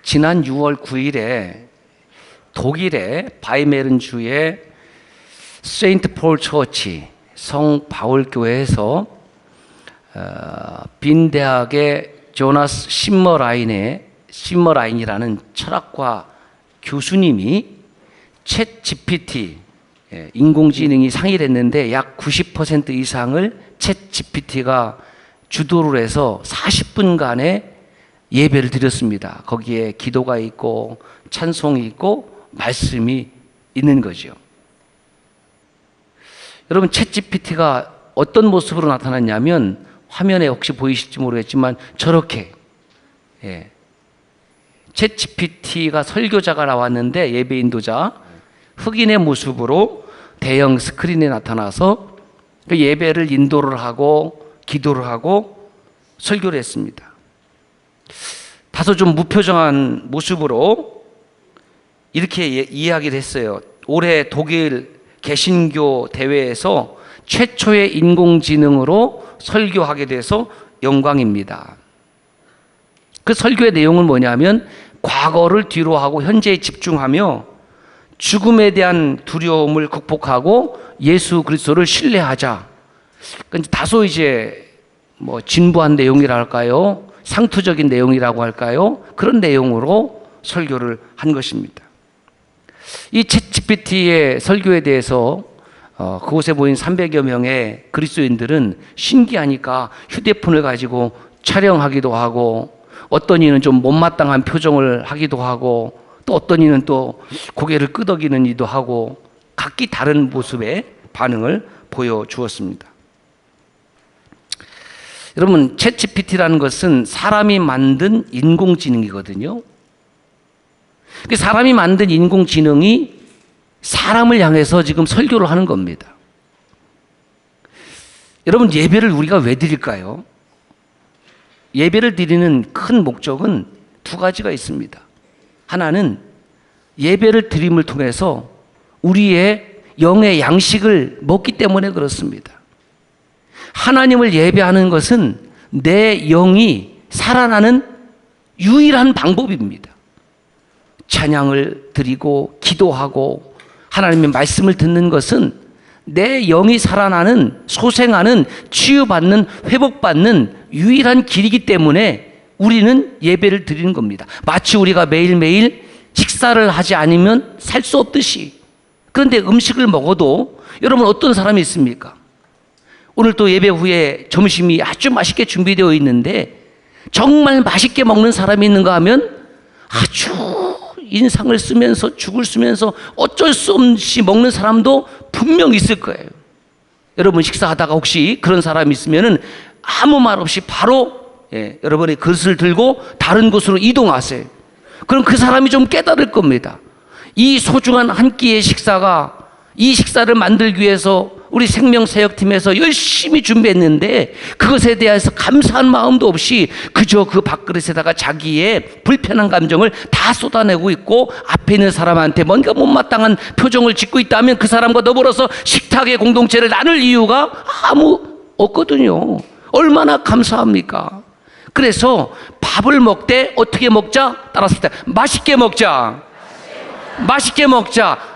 지난 6월 9일에 독일의 바이메른주의 세인트 폴 처치 성 바울 교회에서 빈 대학의 조나스 심머라인이라는 철학과 교수님이 챗 GPT 인공지능이 상의를 했는데 약 90% 이상을 챗 GPT가 주도를 해서 40분간의 예배를 드렸습니다. 거기에 기도가 있고 찬송이 있고 말씀이 있는 거죠. 여러분, 챗 GPT가 어떤 모습으로 나타났냐면 화면에 혹시 보이실지 모르겠지만 저렇게 챗 GPT가 설교자가 나왔는데 예배 인도자 흑인의 모습으로 대형 스크린에 나타나서 그 예배를 인도를 하고 기도를 하고 설교를 했습니다. 다소 좀 무표정한 모습으로 이렇게 이야기를 했어요. 올해 독일 개신교 대회에서 최초의 인공지능으로 설교하게 돼서 영광입니다. 그 설교의 내용은 뭐냐면 과거를 뒤로 하고 현재에 집중하며 죽음에 대한 두려움을 극복하고 예수 그리스도를 신뢰하자. 다소 이제 진부한 내용이라 할까요? 상투적인 내용이라고 할까요? 그런 내용으로 설교를 한 것입니다. 이 챗 GPT의 설교에 대해서 그곳에 모인 300여 명의 그리스도인들은 신기하니까 휴대폰을 가지고 촬영하기도 하고, 어떤 이는 좀 못마땅한 표정을 하기도 하고, 또 어떤 이는 또 고개를 끄덕이는 이도 하고, 각기 다른 모습의 반응을 보여주었습니다. 여러분, 챗 GPT라는 것은 사람이 만든 인공지능이거든요. 사람이 만든 인공지능이 사람을 향해서 지금 설교를 하는 겁니다. 여러분, 예배를 우리가 왜 드릴까요? 예배를 드리는 큰 목적은 두 가지가 있습니다. 하나는 예배를 드림을 통해서 우리의 영의 양식을 먹기 때문에 그렇습니다. 하나님을 예배하는 것은 내 영이 살아나는 유일한 방법입니다. 찬양을 드리고 기도하고 하나님의 말씀을 듣는 것은 내 영이 살아나는, 소생하는, 치유받는, 회복받는 유일한 길이기 때문에 우리는 예배를 드리는 겁니다. 마치 우리가 매일매일 식사를 하지 않으면 살 수 없듯이. 그런데 음식을 먹어도 여러분, 어떤 사람이 있습니까? 오늘 또 예배 후에 점심이 아주 맛있게 준비되어 있는데 정말 맛있게 먹는 사람이 있는가 하면 아주 인상을 쓰면서 죽을 쓰면서 어쩔 수 없이 먹는 사람도 분명 있을 거예요. 여러분, 식사하다가 혹시 그런 사람이 있으면 아무 말 없이 바로 여러분의 그릇을 들고 다른 곳으로 이동하세요. 그럼 그 사람이 좀 깨달을 겁니다. 이 소중한 한 끼의 식사가, 이 식사를 만들기 위해서 우리 생명사역팀에서 열심히 준비했는데 그것에 대해서 감사한 마음도 없이 그저 그 밥그릇에다가 자기의 불편한 감정을 다 쏟아내고 있고 앞에 있는 사람한테 뭔가 못마땅한 표정을 짓고 있다면 그 사람과 더불어서 식탁의 공동체를 나눌 이유가 아무 없거든요. 얼마나 감사합니까? 그래서 밥을 먹되 어떻게 먹자? 따라서 맛있게 먹자. 맛있게 먹자.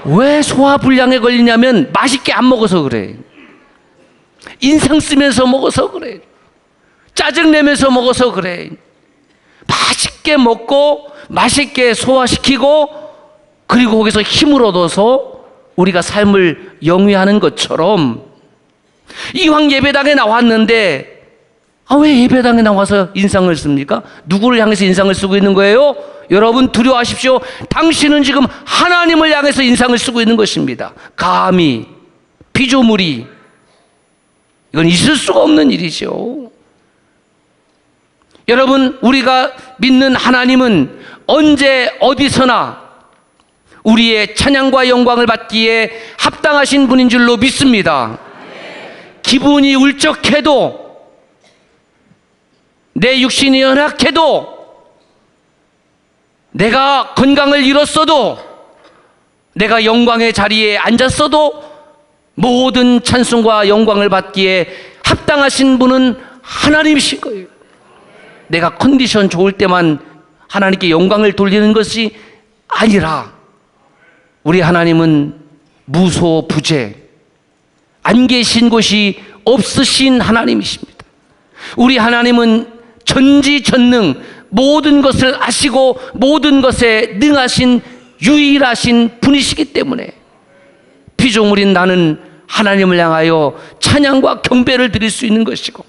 왜 소화불량에 걸리냐면 맛있게 안 먹어서 그래. 인상 쓰면서 먹어서 그래. 짜증내면서 먹어서 그래. 맛있게 먹고 맛있게 소화시키고 그리고 거기서 힘을 얻어서 우리가 삶을 영위하는 것처럼 이왕 예배당에 나왔는데 왜 예배당에 나와서 인상을 씁니까? 누구를 향해서 인상을 쓰고 있는 거예요? 여러분, 두려워하십시오. 당신은 지금 하나님을 향해서 인상을 쓰고 있는 것입니다. 감히, 피조물이, 이건 있을 수가 없는 일이죠. 여러분, 우리가 믿는 하나님은 언제 어디서나 우리의 찬양과 영광을 받기에 합당하신 분인 줄로 믿습니다. 기분이 울적해도, 내 육신이 연약해도, 내가 건강을 잃었어도, 내가 영광의 자리에 앉았어도 모든 찬송과 영광을 받기에 합당하신 분은 하나님이신 거예요. 내가 컨디션 좋을 때만 하나님께 영광을 돌리는 것이 아니라 우리 하나님은 무소부재, 안 계신 곳이 없으신 하나님이십니다. 우리 하나님은 전지전능, 모든 것을 아시고 모든 것에 능하신 유일하신 분이시기 때문에 피조물인 나는 하나님을 향하여 찬양과 경배를 드릴 수 있는 것이고,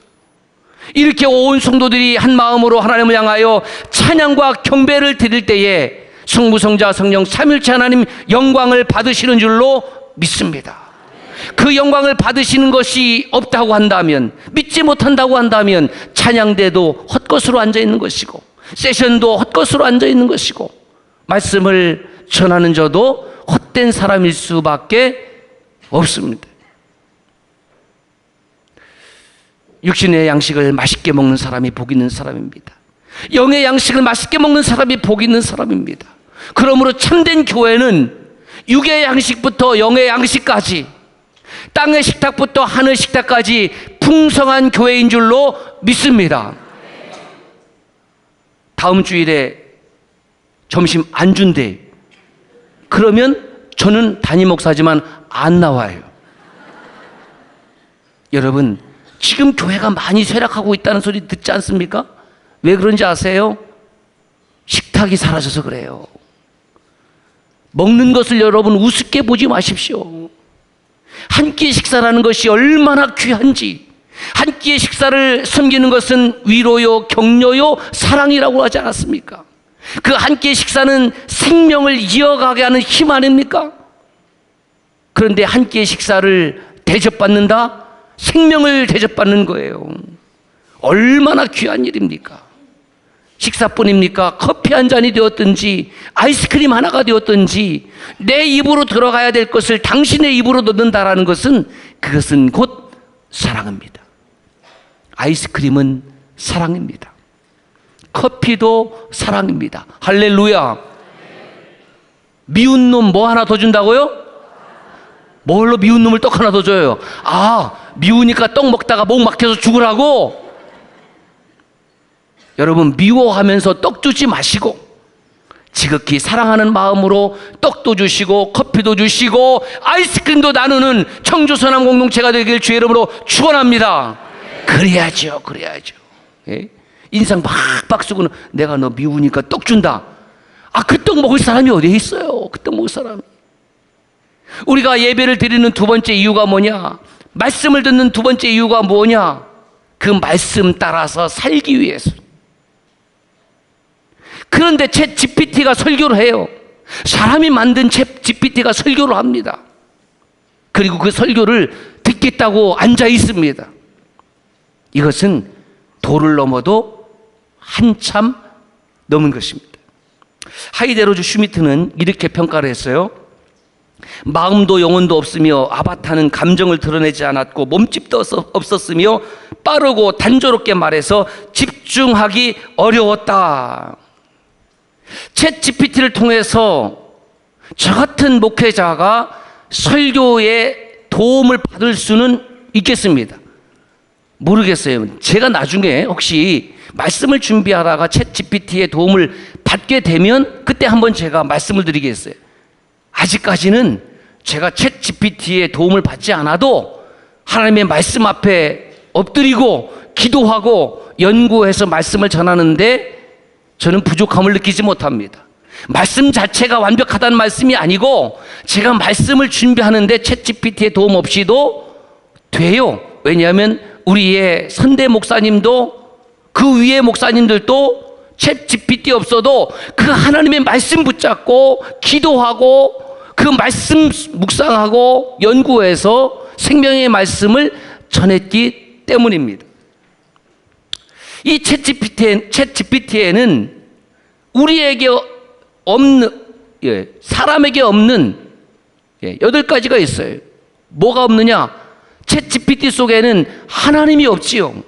이렇게 온 성도들이 한 마음으로 하나님을 향하여 찬양과 경배를 드릴 때에 성부, 성자, 성령 삼위일체 하나님 영광을 받으시는 줄로 믿습니다. 그 영광을 받으시는 것이 없다고 한다면, 믿지 못한다고 한다면 찬양대도 헛것으로 앉아있는 것이고 세션도 헛것으로 앉아있는 것이고 말씀을 전하는 저도 헛된 사람일 수밖에 없습니다. 육신의 양식을 맛있게 먹는 사람이 복 있는 사람입니다. 영의 양식을 맛있게 먹는 사람이 복 있는 사람입니다. 그러므로 참된 교회는 육의 양식부터 영의 양식까지, 땅의 식탁부터 하늘 식탁까지 풍성한 교회인 줄로 믿습니다. 다음 주일에 점심 안 준대. 그러면 저는 담임 목사지만 안 나와요. 여러분, 지금 교회가 많이 쇠락하고 있다는 소리 듣지 않습니까? 왜 그런지 아세요? 식탁이 사라져서 그래요. 먹는 것을 여러분 우습게 보지 마십시오. 한 끼의 식사라는 것이 얼마나 귀한지, 한 끼의 식사를 섬기는 것은 위로요, 격려요, 사랑이라고 하지 않았습니까? 그 한 끼의 식사는 생명을 이어가게 하는 힘 아닙니까? 그런데 한 끼의 식사를 대접받는다? 생명을 대접받는 거예요. 얼마나 귀한 일입니까? 식사뿐입니까? 커피 한 잔이 되었든지 아이스크림 하나가 되었든지 내 입으로 들어가야 될 것을 당신의 입으로 넣는다라는 것은, 그것은 곧 사랑입니다. 아이스크림은 사랑입니다. 커피도 사랑입니다. 할렐루야. 미운 놈 뭐 하나 더 준다고요? 뭘로 미운 놈을 떡 하나 더 줘요? 아, 미우니까 떡 먹다가 목 막혀서 죽으라고? 여러분, 미워하면서 떡 주지 마시고 지극히 사랑하는 마음으로 떡도 주시고 커피도 주시고 아이스크림도 나누는 청주서남 공동체가 되길 주의 이름으로 축원합니다. 그래야죠. 예? 인상 박박 쓰고는 내가 너 미우니까 떡 준다. 아, 그 떡 먹을 사람이 어디에 있어요? 그 떡 먹을 사람이. 우리가 예배를 드리는 두 번째 이유가 뭐냐? 말씀을 듣는 두 번째 이유가 뭐냐? 그 말씀 따라서 살기 위해서. 그런데 챗 GPT가 설교를 해요. 사람이 만든 챗 GPT가 설교를 합니다. 그리고 그 설교를 듣겠다고 앉아 있습니다. 이것은 도를 넘어도 한참 넘은 것입니다. 하이데로즈 슈미트는 이렇게 평가를 했어요. 마음도 영혼도 없으며 아바타는 감정을 드러내지 않았고 몸집도 없었으며 빠르고 단조롭게 말해서 집중하기 어려웠다. 챗 GPT를 통해서 저 같은 목회자가 설교에 도움을 받을 수는 있겠습니다. 모르겠어요. 제가 나중에 혹시 말씀을 준비하다가 챗 GPT의 도움을 받게 되면 그때 한번 제가 말씀을 드리겠어요. 아직까지는 제가 챗 GPT의 도움을 받지 않아도 하나님의 말씀 앞에 엎드리고 기도하고 연구해서 말씀을 전하는데 저는 부족함을 느끼지 못합니다. 말씀 자체가 완벽하다는 말씀이 아니고 제가 말씀을 준비하는데 챗 GPT의 도움 없이도 돼요. 왜냐하면 우리의 선대 목사님도 그 위의 목사님들도 챗 GPT 없어도 그 하나님의 말씀 붙잡고 기도하고 그 말씀 묵상하고 연구해서 생명의 말씀을 전했기 때문입니다. 이 챗 GPT에는 우리에게 없는, 사람에게 없는 8가지가 있어요. 뭐가 없느냐? 챗 GPT 속에는 하나님이 없지요.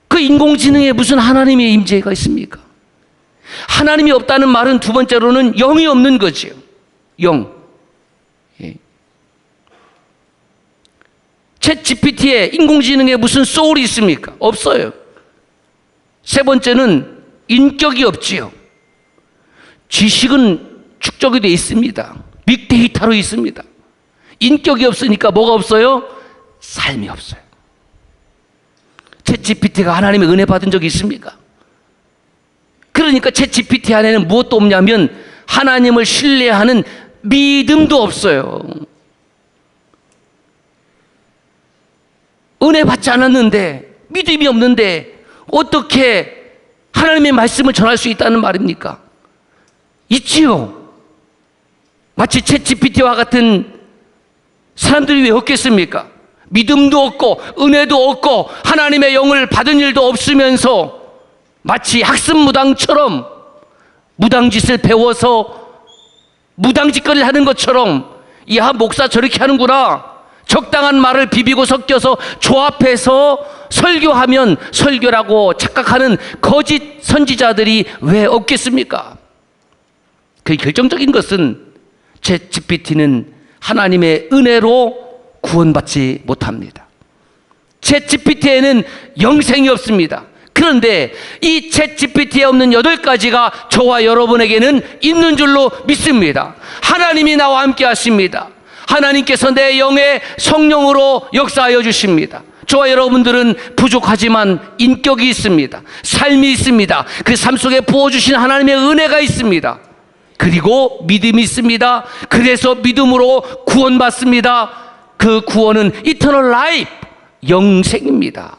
그 인공지능에 무슨 하나님의 임재가 있습니까? 하나님이 없다는 말은 두 번째로는 영이 없는 거지요. 영. 챗 GPT에 인공지능에 무슨 소울이 있습니까? 없어요. 세 번째는 인격이 없지요. 지식은 축적이 되어 있습니다. 빅데이터로 있습니다. 인격이 없으니까 뭐가 없어요? 삶이 없어요. 챗GPT가 하나님의 은혜 받은 적이 있습니까? 그러니까 챗GPT 안에는 무엇도 없냐면 하나님을 신뢰하는 믿음도 없어요. 은혜 받지 않았는데, 믿음이 없는데 어떻게 하나님의 말씀을 전할 수 있다는 말입니까? 있지요. 마치 챗GPT와 같은 사람들이 왜 없겠습니까? 믿음도 없고 은혜도 없고 하나님의 영을 받은 일도 없으면서 마치 학습무당처럼 무당짓을 배워서 무당짓거리를 하는 것처럼, 야, 목사 저렇게 하는구나, 적당한 말을 비비고 섞여서 조합해서 설교하면 설교라고 착각하는 거짓 선지자들이 왜 없겠습니까? 그 결정적인 것은 챗GPT는 하나님의 은혜로 구원받지 못합니다. 챗GPT에는 영생이 없습니다. 그런데 이 챗GPT에 없는 8가지가 저와 여러분에게는 있는 줄로 믿습니다. 하나님이 나와 함께 하십니다. 하나님께서 내 영에 성령으로 역사하여 주십니다. 저와 여러분들은 부족하지만 인격이 있습니다. 삶이 있습니다. 그 삶 속에 부어주신 하나님의 은혜가 있습니다. 그리고 믿음이 있습니다. 그래서 믿음으로 구원받습니다. 그 구원은 이터널 라이프, 영생입니다.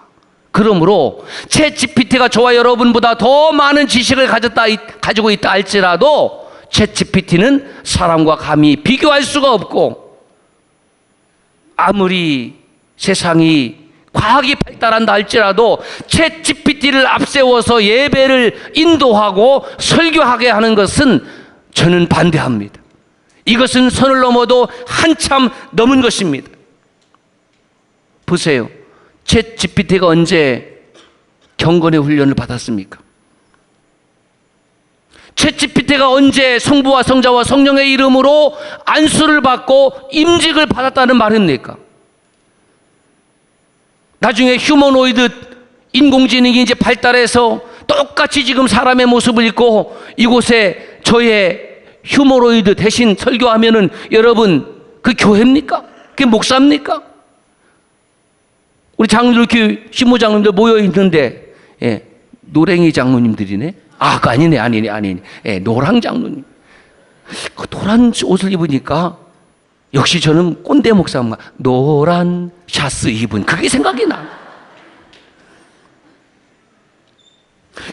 그러므로 챗GPT가 저와 여러분보다 더 많은 지식을 가지고 있다 할지라도 챗GPT는 사람과 감히 비교할 수가 없고, 아무리 세상이 과학이 발달한다 할지라도 챗GPT를 앞세워서 예배를 인도하고 설교하게 하는 것은 저는 반대합니다. 이것은 선을 넘어도 한참 넘은 것입니다. 보세요. 챗GPT가 언제 경건의 훈련을 받았습니까? 챗GPT가 언제 성부와 성자와 성령의 이름으로 안수를 받고 임직을 받았다는 말입니까? 나중에 휴머노이드 인공지능이 이제 발달해서 똑같이 지금 사람의 모습을 입고 이곳에 저의 휴머노이드 대신 설교하면은 여러분, 그 교회입니까? 그게 목사입니까? 우리 장로들, 이렇게 신부장님들 모여 있는데, 예, 노랭이 장로님들이네. 아, 그 아니네. 예, 노랑 장로님. 그 노란 옷을 입으니까 역시 저는 꼰대 목사인가, 노란 샤스 입은 그게 생각이 나.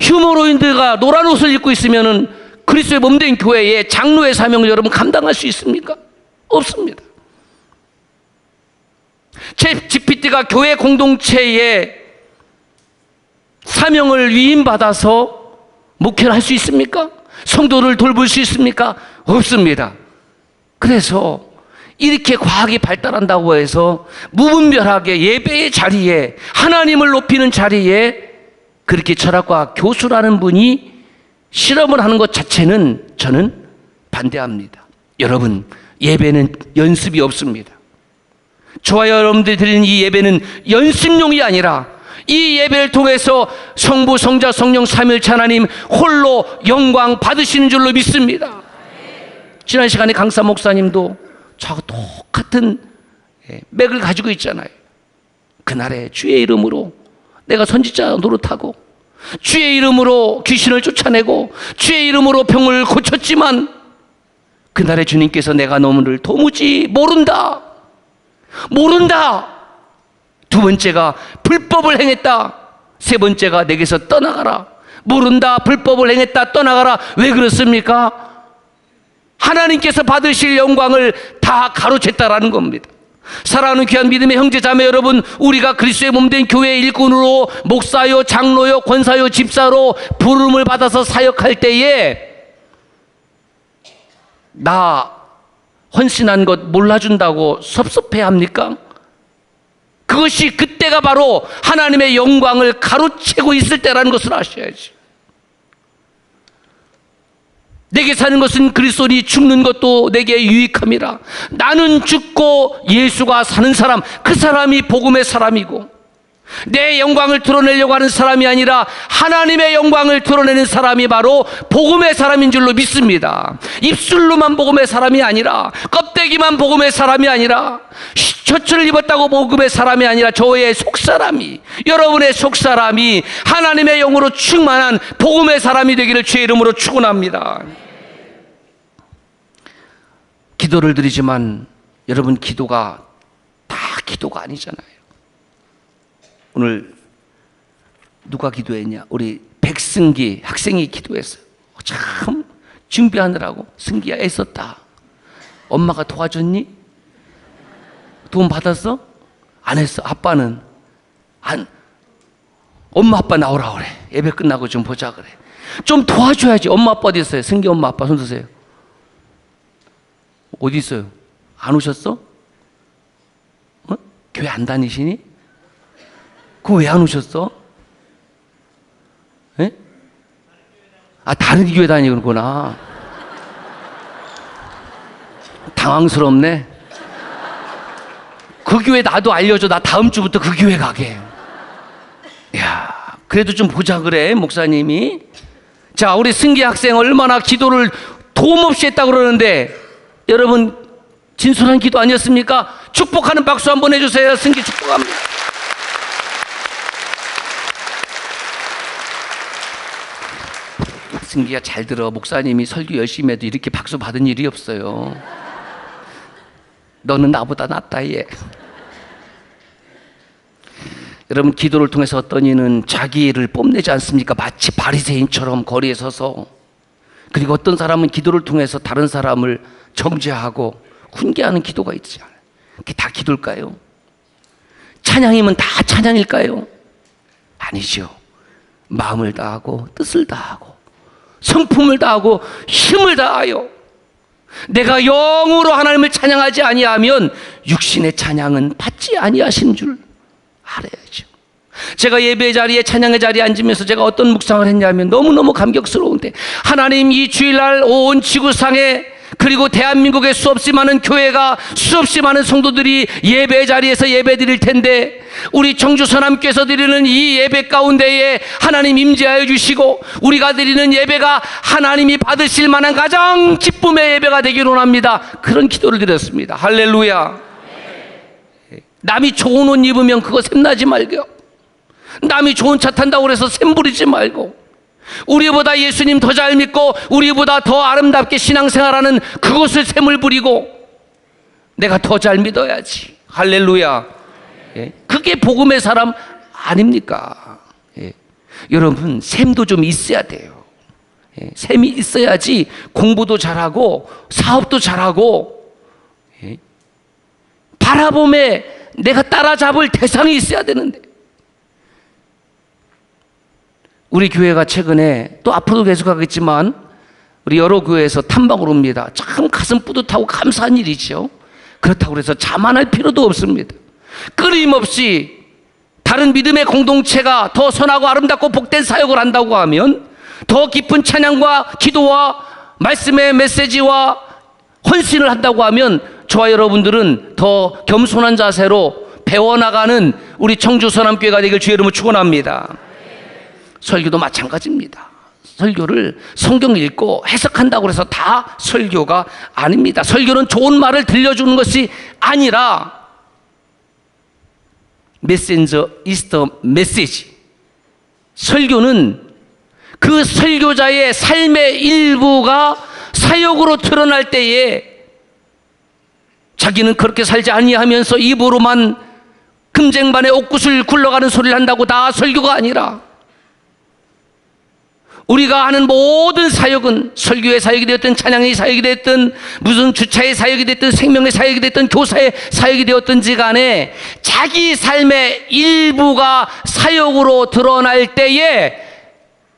휴머노이드가 노란 옷을 입고 있으면은 그리스도의 몸된 교회의 장로의 사명을 여러분 감당할 수 있습니까? 없습니다. 챗GPT가 교회 공동체의 사명을 위임받아서 목회를 할 수 있습니까? 성도를 돌볼 수 있습니까? 없습니다. 그래서 이렇게 과학이 발달한다고 해서 무분별하게 예배의 자리에, 하나님을 높이는 자리에 그렇게 철학과 교수라는 분이 실험을 하는 것 자체는 저는 반대합니다. 여러분, 예배는 연습이 없습니다. 저와 여러분들이 드리는 이 예배는 연습용이 아니라 이 예배를 통해서 성부, 성자, 성령 삼위일체 하나님 홀로 영광 받으시는 줄로 믿습니다. 지난 시간에 강사 목사님도 저하고 똑같은 맥을 가지고 있잖아요. 그날에 주의 이름으로 내가 선지자 노릇하고, 주의 이름으로 귀신을 쫓아내고, 주의 이름으로 병을 고쳤지만 그날에 주님께서 내가 너를 도무지 모른다. 두 번째가 불법을 행했다. 세 번째가 내게서 떠나가라. 모른다, 불법을 행했다, 떠나가라. 왜 그렇습니까? 하나님께서 받으실 영광을 다 가로챘다라는 겁니다. 사랑하는 귀한 믿음의 형제 자매 여러분, 우리가 그리스도의 몸된 교회의 일꾼으로 목사요, 장로요, 권사요, 집사로 부름을 받아서 사역할 때에 나 헌신한 것 몰라준다고 섭섭해합니까? 그것이 그때가 바로 하나님의 영광을 가로채고 있을 때라는 것을 아셔야지. 내게 사는 것은 그리스도니 죽는 것도 내게 유익함이라. 나는 죽고 예수가 사는 사람, 그 사람이 복음의 사람이고, 내 영광을 드러내려고 하는 사람이 아니라 하나님의 영광을 드러내는 사람이 바로 복음의 사람인 줄로 믿습니다. 입술로만 복음의 사람이 아니라, 껍데기만 복음의 사람이 아니라, 셔츠를 입었다고 복음의 사람이 아니라 저의 속사람이, 여러분의 속사람이 하나님의 영으로 충만한 복음의 사람이 되기를 주의 이름으로 축원합니다. 기도를 드리지만 여러분, 기도가 다 기도가 아니잖아요. 오늘 누가 기도했냐? 우리 백승기 학생이 기도했어요. 참 준비하느라고 승기야 애썼다. 엄마가 도와줬니? 돈 받았어? 안 했어. 아빠는 안. 엄마 아빠 나오라 그래. 예배 끝나고 좀 보자 그래. 좀 도와줘야지. 엄마 아빠 어디 있어요? 승기 엄마 아빠 손 드세요. 어디 있어요? 안 오셨어? 교회 안 다니시니? 그거 왜 안 오셨어? 예? 아, 다른 교회 다니는구나. 당황스럽네. 그 교회 나도 알려줘. 나 다음 주부터 그 교회 가게. 야, 그래도 좀 보자 그래, 목사님이. 자, 우리 승기 학생 얼마나 기도를 도움 없이 했다고 그러는데, 여러분, 진솔한 기도 아니었습니까? 축복하는 박수 한번 해주세요. 승기 축복합니다. 승기야, 잘 들어. 목사님이 설교 열심히 해도 이렇게 박수 받은 일이 없어요. 너는 나보다 낫다 얘. 여러분, 기도를 통해서 어떤 이는 자기를 뽐내지 않습니까? 마치 바리새인처럼 거리에 서서. 그리고 어떤 사람은 기도를 통해서 다른 사람을 정죄하고 훈계하는 기도가 있지 않아요. 그게 다 기도일까요? 찬양이면 다 찬양일까요? 아니죠. 마음을 다하고 뜻을 다하고 성품을 다하고 힘을 다하여 내가 영으로 하나님을 찬양하지 아니하면 육신의 찬양은 받지 아니하신 줄 알아야죠. 제가 예배 자리에, 찬양의 자리에 앉으면서 제가 어떤 묵상을 했냐면 너무너무 감격스러운데, 하나님 이 주일날 온 지구상에, 그리고 대한민국의 수없이 많은 교회가, 수없이 많은 성도들이 예배 자리에서 예배 드릴 텐데, 우리 청주 서남교에서 드리는 이 예배 가운데에 하나님 임재하여 주시고, 우리가 드리는 예배가 하나님이 받으실 만한 가장 기쁨의 예배가 되기를 원합니다. 그런 기도를 드렸습니다. 할렐루야. 남이 좋은 옷 입으면 그거 샘나지 말고, 남이 좋은 차 탄다고 해서 샘 부리지 말고, 우리보다 예수님 더 잘 믿고 우리보다 더 아름답게 신앙생활하는 그것을 샘을 부리고 내가 더 잘 믿어야지. 할렐루야. 예. 그게 복음의 사람 아닙니까? 예. 여러분, 샘도 좀 있어야 돼요. 예. 샘이 있어야지 공부도 잘하고 사업도 잘하고, 예. 바라봄에 내가 따라잡을 대상이 있어야 되는데, 우리 교회가 최근에, 또 앞으로도 계속하겠지만 우리 여러 교회에서 탐방을 옵니다. 참 가슴 뿌듯하고 감사한 일이죠. 그렇다고 해서 자만할 필요도 없습니다. 끊임없이 다른 믿음의 공동체가 더 선하고 아름답고 복된 사역을 한다고 하면, 더 깊은 찬양과 기도와 말씀의 메시지와 헌신을 한다고 하면, 저와 여러분들은 더 겸손한 자세로 배워나가는 우리 청주 서남교회가 되길 주의 이름으로 축원합니다. 설교도 마찬가지입니다. 설교를 성경 읽고 해석한다고 해서 다 설교가 아닙니다. 설교는 좋은 말을 들려주는 것이 아니라 메신저 is the message. 설교는 그 설교자의 삶의 일부가 사역으로 드러날 때에 자기는 그렇게 살지 아니하면서 입으로만 금쟁반에 옥구슬 굴러가는 소리를 한다고 다 설교가 아니라, 우리가 하는 모든 사역은, 설교의 사역이 되었든 찬양의 사역이 되었든 무슨 주차의 사역이 되었든 생명의 사역이 되었든 교사의 사역이 되었든지 간에 자기 삶의 일부가 사역으로 드러날 때에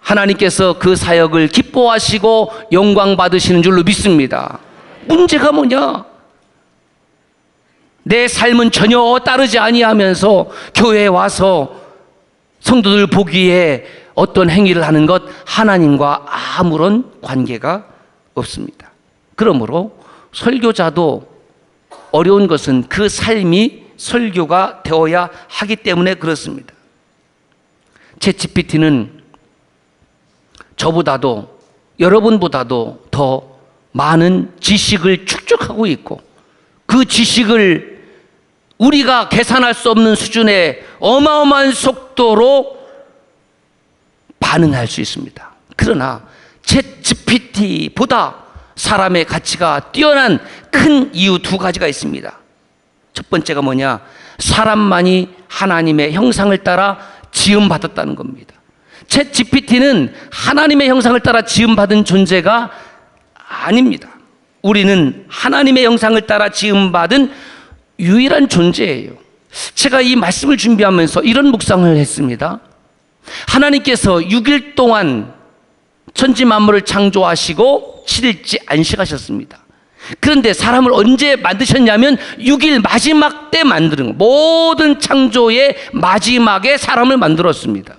하나님께서 그 사역을 기뻐하시고 영광 받으시는 줄로 믿습니다. 문제가 뭐냐? 내 삶은 전혀 따르지 아니하면서 교회에 와서 성도들 보기에 어떤 행위를 하는 것, 하나님과 아무런 관계가 없습니다. 그러므로 설교자도 어려운 것은 그 삶이 설교가 되어야 하기 때문에 그렇습니다. 챗GPT는 저보다도 여러분보다도 더 많은 지식을 축적하고 있고 그 지식을 우리가 계산할 수 없는 수준의 어마어마한 속도로 반응할 수 있습니다. 그러나 챗GPT보다 사람의 가치가 뛰어난 큰 이유 두 가지가 있습니다. 첫 번째가 뭐냐? 사람만이 하나님의 형상을 따라 지음받았다는 겁니다. 챗GPT는 하나님의 형상을 따라 지음받은 존재가 아닙니다. 우리는 하나님의 형상을 따라 지음받은 유일한 존재예요. 제가 이 말씀을 준비하면서 이런 묵상을 했습니다. 하나님께서 6일 동안 천지 만물을 창조하시고 7일째 안식하셨습니다. 그런데 사람을 언제 만드셨냐면 6일 마지막 때 만드는 모든 창조의 마지막에 사람을 만들었습니다.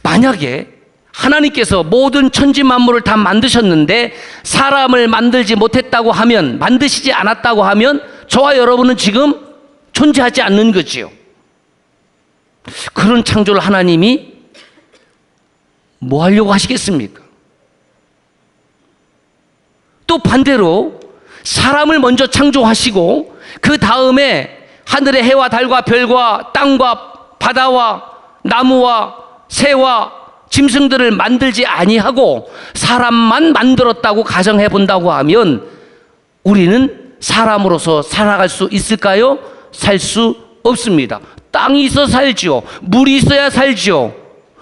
만약에 하나님께서 모든 천지 만물을 다 만드셨는데 사람을 만들지 못했다고 하면, 만드시지 않았다고 하면 저와 여러분은 지금 존재하지 않는 거지요. 그런 창조를 하나님이 뭐 하려고 하시겠습니까? 또 반대로 사람을 먼저 창조하시고 그 다음에 하늘의 해와 달과 별과 땅과 바다와 나무와 새와 짐승들을 만들지 아니하고 사람만 만들었다고 가정해 본다고 하면 우리는 사람으로서 살아갈 수 있을까요? 살 수 없습니다. 땅이 있어 살지요. 물이 있어야 살지요.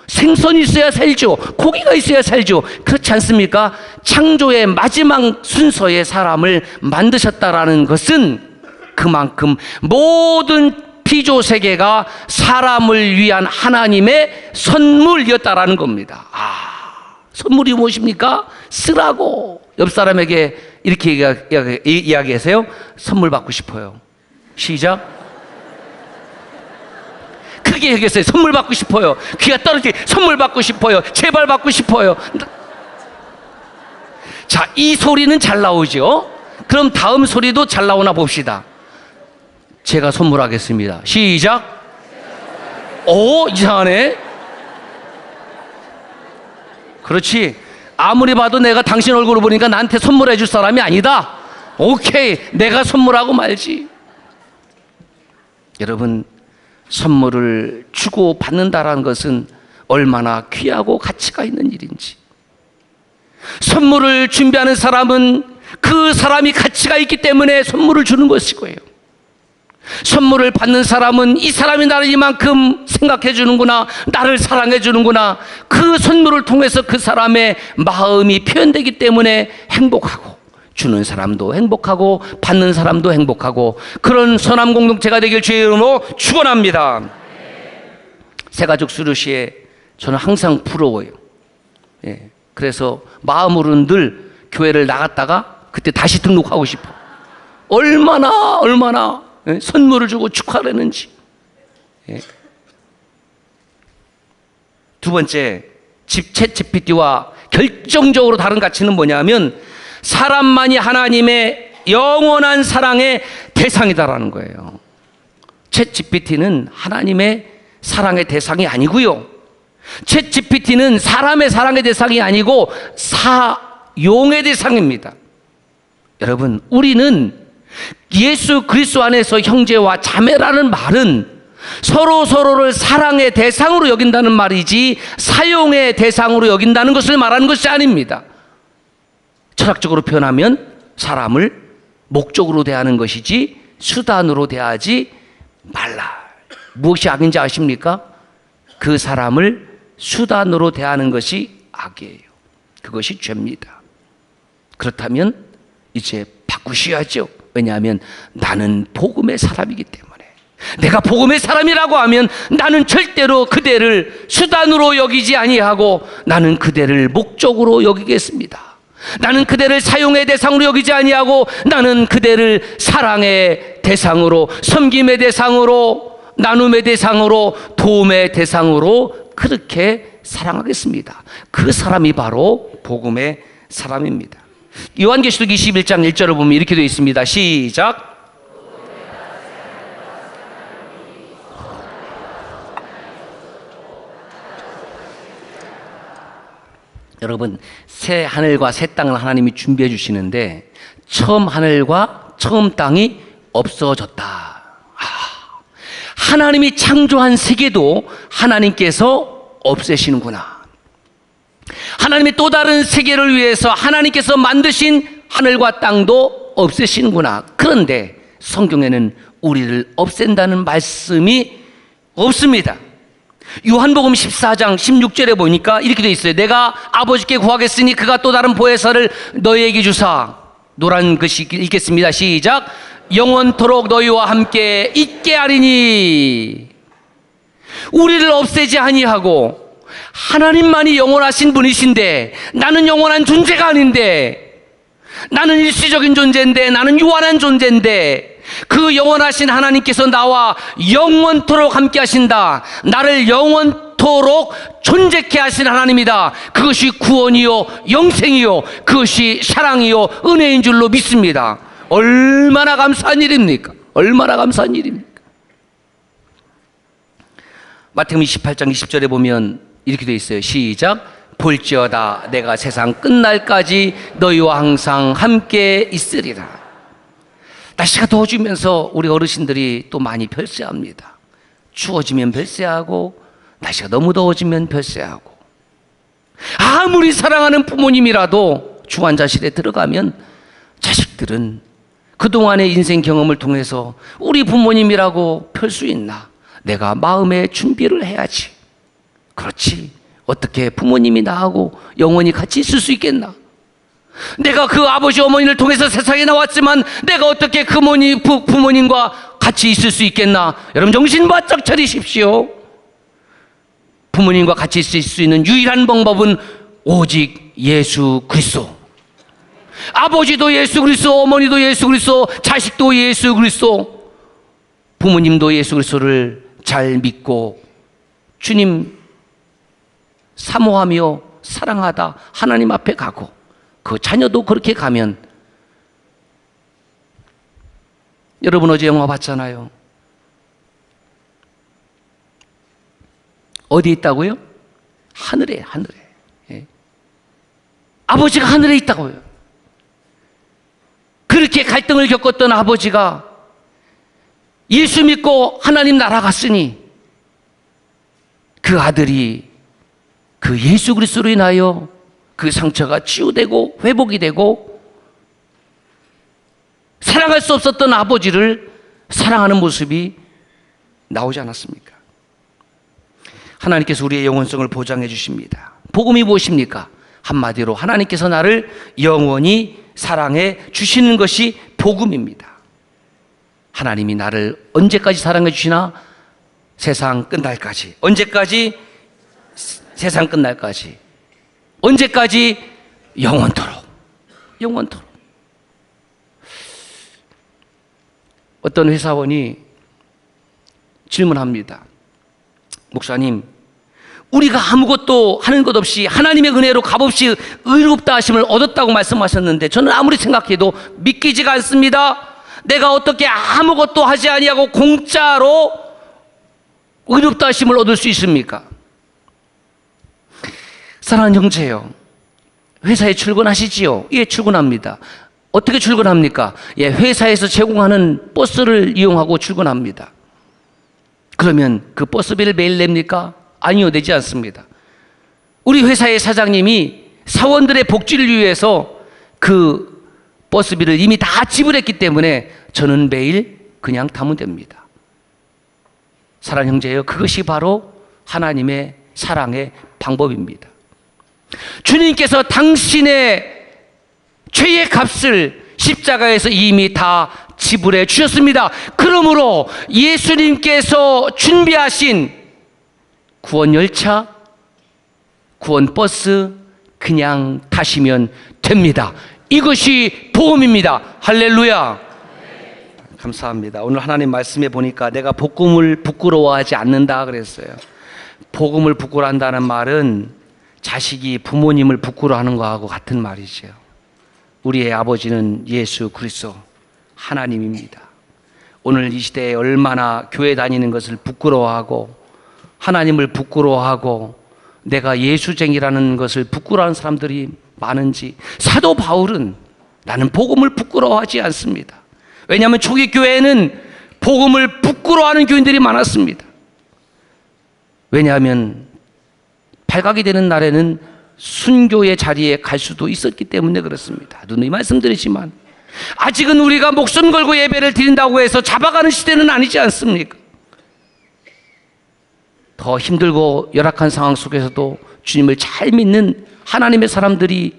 생선이 있어야 살죠. 고기가 있어야 살죠. 그렇지 않습니까? 창조의 마지막 순서에 사람을 만드셨다라는 것은 그만큼 모든 피조 세계가 사람을 위한 하나님의 선물이었다라는 겁니다. 선물이 무엇입니까? 쓰라고. 옆 사람에게 이렇게 이야기하세요. 선물 받고 싶어요. 시작. 크게 얘기했어요. 선물 받고 싶어요. 귀가 떨어지게 선물 받고 싶어요. 제발 받고 싶어요. 자, 이 소리는 잘 나오죠? 그럼 다음 소리도 잘 나오나 봅시다. 제가 선물하겠습니다. 시작. 오, 이상하네. 그렇지. 아무리 봐도 내가 당신 얼굴을 보니까 나한테 선물해 줄 사람이 아니다. 오케이, 내가 선물하고 말지. 여러분, 선물을 주고 받는다라는 것은 얼마나 귀하고 가치가 있는 일인지. 선물을 준비하는 사람은 그 사람이 가치가 있기 때문에 선물을 주는 것이고요. 선물을 받는 사람은 이 사람이 나를 이만큼 생각해 주는구나, 나를 사랑해 주는구나, 그 선물을 통해서 그 사람의 마음이 표현되기 때문에 행복하고, 주는 사람도 행복하고 받는 사람도 행복하고, 그런 선한 공동체가 되길 주의 이름으로 축원합니다. 새가족 수료시에 저는 항상 부러워요. 그래서 마음으로는 늘 교회를 나갔다가 그때 다시 등록하고 싶어. 얼마나 선물을 주고 축하를 했는지. 두 번째, 챗GPT와 결정적으로 다른 가치는 뭐냐면 사람만이 하나님의 영원한 사랑의 대상이다라는 거예요. 챗GPT는 하나님의 사랑의 대상이 아니고요. 챗GPT는 사람의 사랑의 대상이 아니고 사용의 대상입니다. 여러분, 우리는 예수 그리스도 안에서 형제와 자매라는 말은 서로를 사랑의 대상으로 여긴다는 말이지 사용의 대상으로 여긴다는 것을 말하는 것이 아닙니다. 철학적으로 표현하면 사람을 목적으로 대하는 것이지 수단으로 대하지 말라. 무엇이 악인지 아십니까? 그 사람을 수단으로 대하는 것이 악이에요. 그것이 죄입니다. 그렇다면 이제 바꾸셔야죠. 왜냐하면 나는 복음의 사람이기 때문에. 내가 복음의 사람이라고 하면 나는 절대로 그대를 수단으로 여기지 아니하고 나는 그대를 목적으로 여기겠습니다. 나는 그대를 사용의 대상으로 여기지 아니하고 나는 그대를 사랑의 대상으로, 섬김의 대상으로, 나눔의 대상으로, 도움의 대상으로 그렇게 사랑하겠습니다. 그 사람이 바로 복음의 사람입니다. 요한계시록 21장 1절을 보면 이렇게 되어 있습니다. 시작. 여러분, 새 하늘과 새 땅을 하나님이 준비해 주시는데 처음 하늘과 처음 땅이 없어졌다. 하나님이 창조한 세계도 하나님께서 없애시는구나. 하나님의 또 다른 세계를 위해서 하나님께서 만드신 하늘과 땅도 없애시는구나. 그런데 성경에는 우리를 없앤다는 말씀이 없습니다. 요한복음 14장 16절에 보니까 이렇게 되어 있어요. 내가 아버지께 구하겠으니 그가 또 다른 보혜사를 너희에게 주사. 노란 글씨 읽겠습니다. 시작. 영원토록 너희와 함께 있게 하리니. 우리를 없애지 아니하고 하나님만이 영원하신 분이신데 나는 영원한 존재가 아닌데, 나는 일시적인 존재인데, 나는 유한한 존재인데 그 영원하신 하나님께서 나와 영원토록 함께 하신다. 나를 영원토록 존재케 하신 하나님이다. 그것이 구원이요 영생이요 그것이 사랑이요 은혜인 줄로 믿습니다. 얼마나 감사한 일입니까? 얼마나 감사한 일입니까? 마태복음 28장 20절에 보면 이렇게 되어 있어요. 시작. 볼지어다 내가 세상 끝날까지 너희와 항상 함께 있으리라. 날씨가 더워지면서 우리 어르신들이 또 많이 별세합니다. 추워지면 별세하고 날씨가 너무 더워지면 별세하고, 아무리 사랑하는 부모님이라도 중환자실에 들어가면 자식들은 그동안의 인생 경험을 통해서 우리 부모님이라고 펼 수 있나? 내가 마음의 준비를 해야지. 그렇지, 어떻게 부모님이 나하고 영원히 같이 있을 수 있겠나? 내가 그 아버지 어머니를 통해서 세상에 나왔지만 내가 어떻게 그 부모님과 같이 있을 수 있겠나? 여러분 정신 바짝 차리십시오. 부모님과 같이 있을 수 있는 유일한 방법은 오직 예수 그리스도. 아버지도 예수 그리스도, 어머니도 예수 그리스도, 자식도 예수 그리스도, 부모님도 예수 그리스도를 잘 믿고 주님 사모하며 사랑하다 하나님 앞에 가고 그 자녀도 그렇게 가면, 여러분 어제 영화 봤잖아요. 어디 있다고요? 하늘에, 하늘에. 예. 아버지가 하늘에 있다고요. 그렇게 갈등을 겪었던 아버지가 예수 믿고 하나님 나라 갔으니 그 아들이 그 예수 그리스도로 인하여 그 상처가 치유되고 회복이 되고 사랑할 수 없었던 아버지를 사랑하는 모습이 나오지 않았습니까? 하나님께서 우리의 영원성을 보장해 주십니다. 복음이 무엇입니까? 한마디로 하나님께서 나를 영원히 사랑해 주시는 것이 복음입니다. 하나님이 나를 언제까지 사랑해 주시나? 세상 끝날까지. 언제까지? 세상 끝날까지. 언제까지? 영원토록. 영원토록. 어떤 회사원이 질문합니다. 목사님, 우리가 아무것도 하는 것 없이 하나님의 은혜로 값없이 의롭다 하심을 얻었다고 말씀하셨는데 저는 아무리 생각해도 믿기지가 않습니다. 내가 어떻게 아무것도 하지 아니하고 공짜로 의롭다 하심을 얻을 수 있습니까? 사랑하는 형제요, 회사에 출근하시지요? 예, 출근합니다. 어떻게 출근합니까? 예, 회사에서 제공하는 버스를 이용하고 출근합니다. 그러면 그 버스비를 매일 냅니까? 아니요, 내지 않습니다. 우리 회사의 사장님이 사원들의 복지를 위해서 그 버스비를 이미 다 지불했기 때문에 저는 매일 그냥 타면 됩니다. 사랑하는 형제요, 그것이 바로 하나님의 사랑의 방법입니다. 주님께서 당신의 죄의 값을 십자가에서 이미 다 지불해 주셨습니다. 그러므로 예수님께서 준비하신 구원 열차, 구원 버스 그냥 타시면 됩니다. 이것이 복음입니다. 할렐루야. 감사합니다. 오늘 하나님 말씀에 보니까 내가 복음을 부끄러워하지 않는다 그랬어요. 복음을 부끄러워한다는 말은 자식이 부모님을 부끄러워하는 거하고 같은 말이죠. 우리의 아버지는 예수 그리스도 하나님입니다. 오늘 이 시대에 얼마나 교회 다니는 것을 부끄러워하고 하나님을 부끄러워하고 내가 예수쟁이라는 것을 부끄러워하는 사람들이 많은지, 사도 바울은 나는 복음을 부끄러워하지 않습니다. 왜냐하면 초기 교회에는 복음을 부끄러워하는 교인들이 많았습니다. 왜냐하면 발각이 되는 날에는 순교의 자리에 갈 수도 있었기 때문에 그렇습니다. 누누이 말씀드리지만 아직은 우리가 목숨 걸고 예배를 드린다고 해서 잡아가는 시대는 아니지 않습니까? 더 힘들고 열악한 상황 속에서도 주님을 잘 믿는 하나님의 사람들이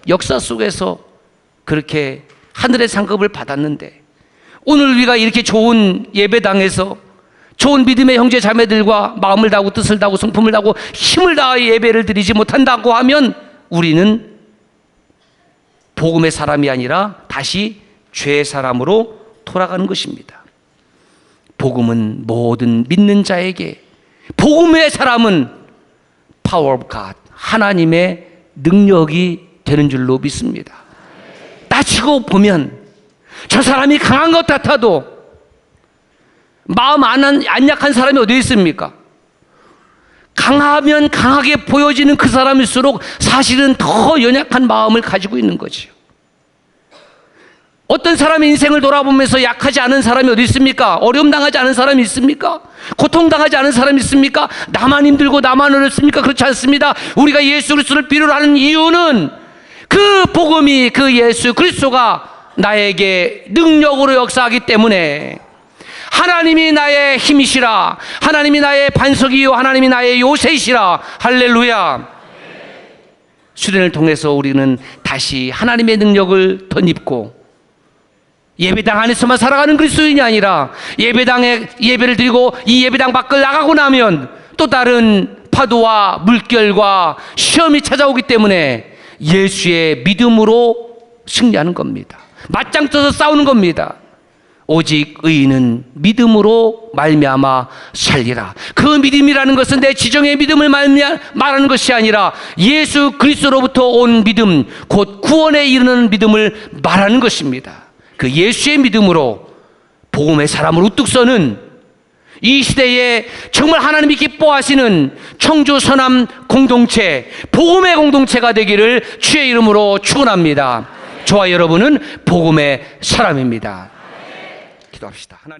역사 속에서 그렇게 하늘의 상급을 받았는데, 오늘 우리가 이렇게 좋은 예배당에서 좋은 믿음의 형제 자매들과 마음을 다하고 뜻을 다하고 성품을 다하고 힘을 다하여 예배를 드리지 못한다고 하면 우리는 복음의 사람이 아니라 다시 죄의 사람으로 돌아가는 것입니다. 복음은 모든 믿는 자에게, 복음의 사람은 Power of God, 하나님의 능력이 되는 줄로 믿습니다. 따지고 보면 저 사람이 강한 것 같아도 마음 안 약한 사람이 어디 있습니까? 강하면 강하게 보여지는 그 사람일수록 사실은 더 연약한 마음을 가지고 있는 거죠. 어떤 사람의 인생을 돌아보면서 약하지 않은 사람이 어디 있습니까? 어려움 당하지 않은 사람이 있습니까? 고통 당하지 않은 사람이 있습니까? 나만 힘들고 나만 어렵습니까? 그렇지 않습니다. 우리가 예수 그리스도를 필요로 하는 이유는 그 복음이, 그 예수 그리스도가 나에게 능력으로 역사하기 때문에, 하나님이 나의 힘이시라, 하나님이 나의 반석이요 하나님이 나의 요새이시라. 할렐루야. 수련을 통해서 우리는 다시 하나님의 능력을 덧입고 예배당 안에서만 살아가는 그리스도인이 아니라 예배당에 예배를 드리고 이 예배당 밖을 나가고 나면 또 다른 파도와 물결과 시험이 찾아오기 때문에 예수의 믿음으로 승리하는 겁니다. 맞짱 떠서 싸우는 겁니다. 오직 의인은 믿음으로 말미암아 살리라. 그 믿음이라는 것은 내 지정의 믿음을 말하는 것이 아니라 예수 그리스도로부터 온 믿음, 곧 구원에 이르는 믿음을 말하는 것입니다. 그 예수의 믿음으로 복음의 사람을 우뚝 서는 이 시대에 정말 하나님이 기뻐하시는 청주 서남 공동체, 복음의 공동체가 되기를 주의 이름으로 축원합니다. 저와 여러분은 복음의 사람입니다. 기도합시다. 하나님.